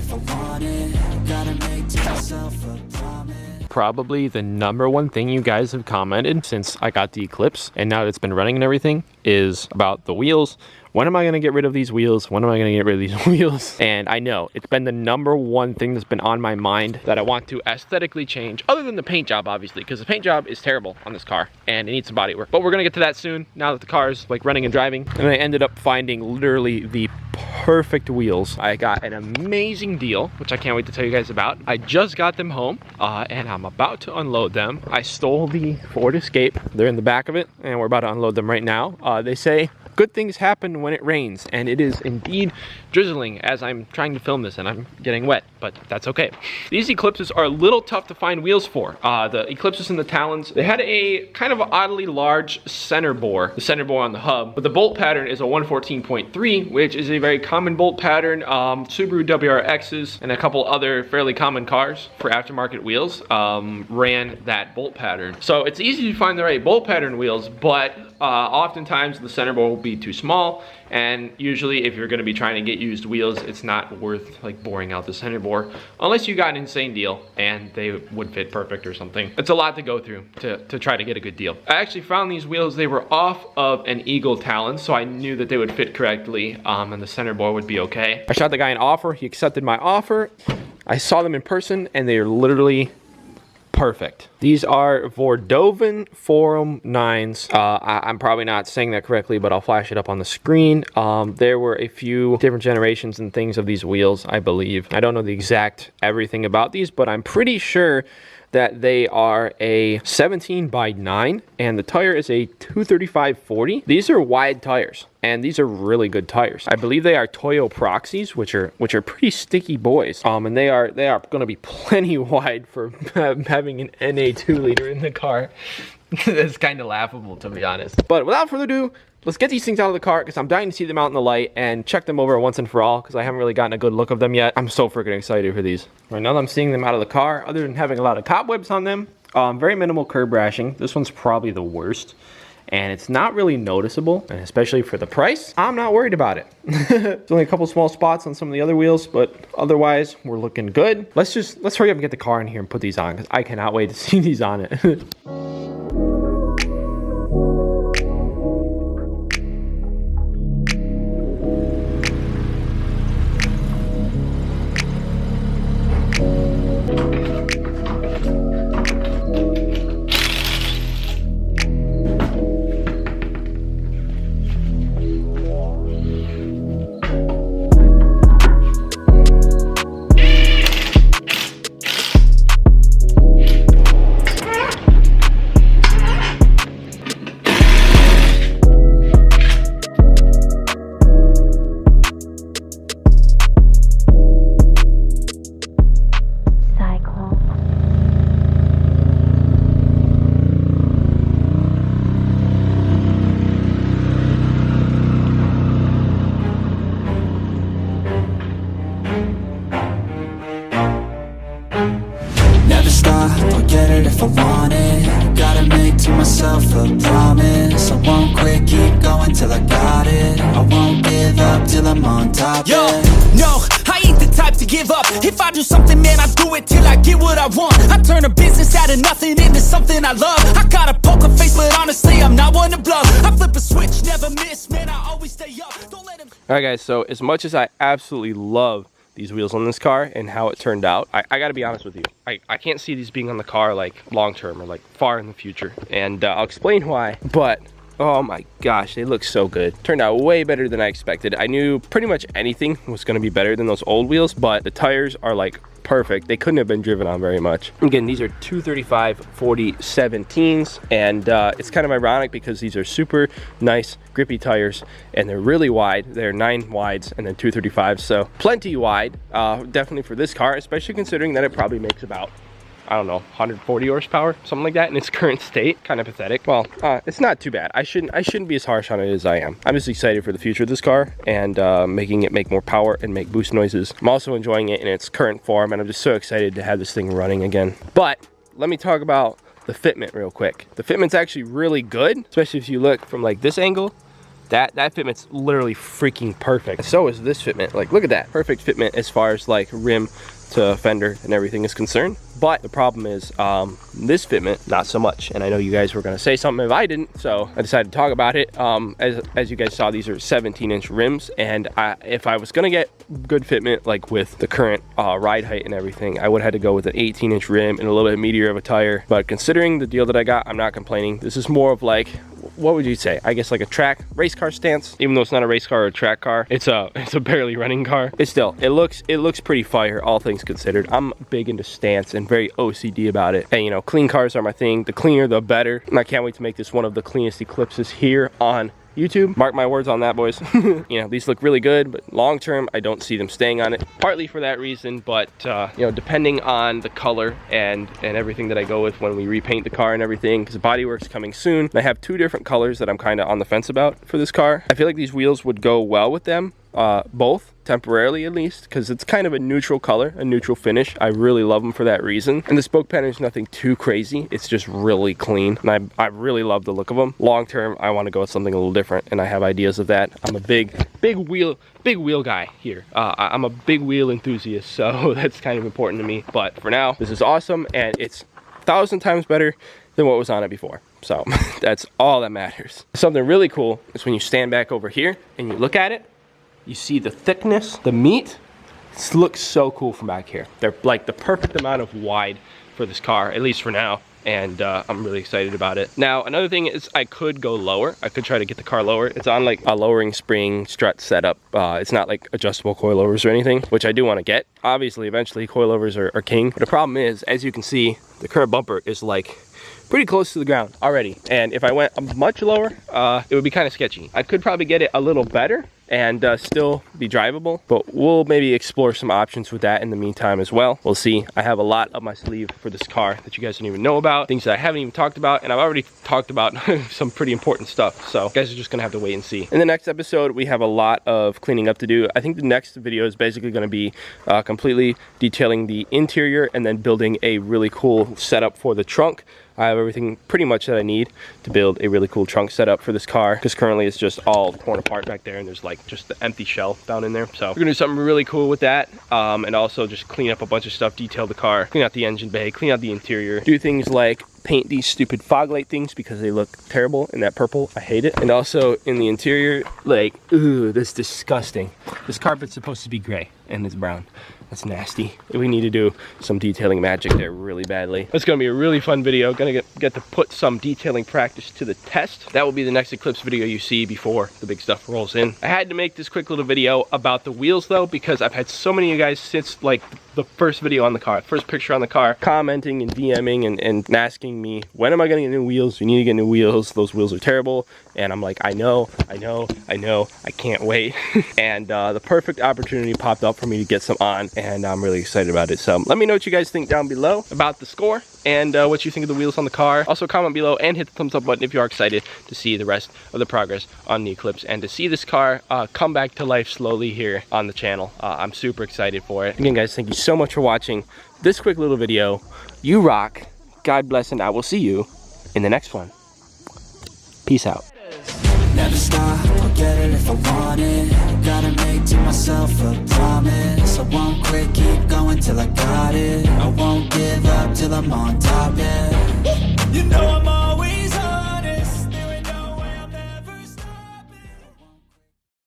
if I want it. Gotta make to myself a promise. Probably the #1 thing you guys have commented since I got the Eclipse and now that it's been running and everything is about the wheels. When am I gonna get rid of these wheels? When am I gonna get rid of these wheels? And I know it's been the #1 thing that's been on my mind that I want to aesthetically change, other than the paint job, obviously, because the paint job is terrible on this car and it needs some body work. But we're gonna get to that soon now that the car is like running and driving. And I ended up finding literally the perfect wheels. I got an amazing deal, which I can't wait to tell you guys about. I just got them home and I'm about to unload them. I stole the Ford Escape. They're in the back of it and we're about to unload them right now. They say good things happen when it rains, and it is indeed drizzling as I'm trying to film this and I'm getting wet, but that's okay. These Eclipses are a little tough to find wheels for. The Eclipses and the Talons, they had a kind of oddly large center bore, the center bore on the hub, but the bolt pattern is a 114.3, which is a very common bolt pattern. Subaru WRXs and a couple other fairly common cars for aftermarket wheels ran that bolt pattern. So it's easy to find the right bolt pattern wheels, but oftentimes the center bore will be too small, and usually if you're going to be trying to get used wheels, it's not worth like boring out the center bore unless you got an insane deal and they would fit perfect or something. It's a lot to go through to try to get a good deal. I actually found these wheels, they were off of an Eagle Talon, so I knew that they would fit correctly and the center bore would be okay. I shot the guy an offer, he accepted my offer. I saw them in person and they are literally perfect. These are Vordoven Forum 9s. I'm probably not saying that correctly, but I'll flash it up on the screen. There were a few different generations and things of these wheels, I believe. I don't know the exact everything about these, but I'm pretty sure that they are a 17/9 and the tire is a 235/40. These are wide tires and these are really good tires. I believe they are Toyo Proxies, which are pretty sticky boys. And they are going to be plenty wide for having an NA 2-liter in the car. That's kind of laughable, to be honest. But without further ado, let's get these things out of the car because I'm dying to see them out in the light and check them over once and for all because I haven't really gotten a good look of them yet. I'm so freaking excited for these. Right now that I'm seeing them out of the car, other than having a lot of cobwebs on them, very minimal curb rashing. This one's probably the worst. And it's not really noticeable, and especially for the price, I'm not worried about it. There's only a couple small spots on some of the other wheels, but otherwise, we're looking good. Let's hurry up and get the car in here and put these on because I cannot wait to see these on it. if I want it. Gotta make to myself a promise. I won't quit, keep going till I got it. I won't give up till I'm on top. Yo, no, I ain't the type to give up. If I do something, man, I do it till I get what I want. I turn a business out of nothing into something I love. I got a poker face, but honestly, I'm not one to bluff. I flip a switch, never miss, man, I always stay up. Don't let him. All right, guys, so as much as I absolutely love these wheels on this car and how it turned out, I gotta be honest with you, I can't see these being on the car like long term or like far in the future, and I'll explain why. But oh my gosh, they look so good. Turned out way better than I expected. I knew pretty much anything was gonna be better than those old wheels, but the tires are like perfect. They couldn't have been driven on very much. Again, these are 235/40 17s, and it's kind of ironic because these are super nice grippy tires and they're really wide. They're 9 wides and then 235s, so plenty wide, definitely for this car, especially considering that it probably makes about, I don't know, 140 horsepower, something like that in its current state. Kind of pathetic. Well, it's not too bad. I shouldn't be as harsh on it as I am. I'm just excited for the future of this car and making it make more power and make boost noises. I'm also enjoying it in its current form, and I'm just so excited to have this thing running again. But let me talk about the fitment real quick. The fitment's actually really good, especially if you look from like this angle That fitment's literally freaking perfect. So is this fitment. Like, look at that. Perfect fitment as far as like rim to fender and everything is concerned. But the problem is this fitment, not so much. And I know you guys were gonna say something if I didn't, so I decided to talk about it. As you guys saw, these are 17-inch rims, and if I was gonna get good fitment like with the current ride height and everything, I would have had to go with an 18-inch rim and a little bit meatier of a tire. But considering the deal that I got, I'm not complaining. This is more of like, what would you say? I guess like a track race car stance. Even though it's not a race car or a track car, it's a barely running car. It's still, it looks pretty fire, all things considered. I'm big into stance and very OCD about it. And you know, clean cars are my thing. The cleaner, the better. And I can't wait to make this one of the cleanest Eclipses here on YouTube. Mark my words on that, boys. You know, these look really good, but long term, I don't see them staying on it. Partly for that reason, but you know, depending on the color and everything that I go with when we repaint the car and everything, because the bodywork's coming soon. I have 2 different colors that I'm kind of on the fence about for this car. I feel like these wheels would go well with them. Both, temporarily at least, because it's kind of a neutral color, a neutral finish. I really love them for that reason. And the spoke pattern is nothing too crazy. It's just really clean, and I really love the look of them. Long term, I want to go with something a little different, and I have ideas of that. I'm a big wheel guy here. I'm a big wheel enthusiast, so that's kind of important to me. But for now, this is awesome, and it's 1,000 times better than what was on it before. So that's all that matters. Something really cool is when you stand back over here and you look at it, you see the thickness, the meat. This looks so cool from back here. They're like the perfect amount of wide for this car, at least for now. And I'm really excited about it. Now, another thing is I could go lower. I could try to get the car lower. It's on like a lowering spring strut setup. It's not like adjustable coilovers or anything, which I do want to get. Obviously, eventually coilovers are king. But the problem is, as you can see, the current bumper is like pretty close to the ground already. And if I went much lower, it would be kind of sketchy. I could probably get it a little better and still be drivable, but we'll maybe explore some options with that in the meantime as well. We'll see. I have a lot up my sleeve for this car that you guys don't even know about, things that I haven't even talked about, and I've already talked about some pretty important stuff, so you guys are just gonna have to wait and see. In the next episode, we have a lot of cleaning up to do. I think the next video is basically gonna be completely detailing the interior and then building a really cool setup for the trunk. I have everything pretty much that I need to build a really cool trunk setup for this car, because currently it's just all torn apart back there and there's like just the empty shell down in there. So we're gonna do something really cool with that, and also just clean up a bunch of stuff, detail the car, clean out the engine bay, clean out the interior, do things like paint these stupid fog light things because they look terrible in that purple. I hate it. And also in the interior, like, ooh, that's disgusting. This carpet's supposed to be gray and it's brown. That's nasty. We need to do some detailing magic there really badly. That's gonna be a really fun video. Gonna get to put some detailing practice to the test. That will be the next Eclipse video you see before the big stuff rolls in. I had to make this quick little video about the wheels though, because I've had so many of you guys since like the first video on the car, first picture on the car, commenting and DMing and asking me, when am I gonna get new wheels? We need to get new wheels. Those wheels are terrible. And I'm like, I know, I can't wait. And the perfect opportunity popped up for me to get some on, and I'm really excited about it. So let me know what you guys think down below about the score and what you think of the wheels on the car. Also comment below and hit the thumbs up button if you are excited to see the rest of the progress on the Eclipse and to see this car come back to life slowly here on the channel. I'm super excited for it. Again, guys, thank you so much for watching this quick little video. You rock. God bless, and I will see you in the next one. Peace out. Never stop, I'll get it if I want it.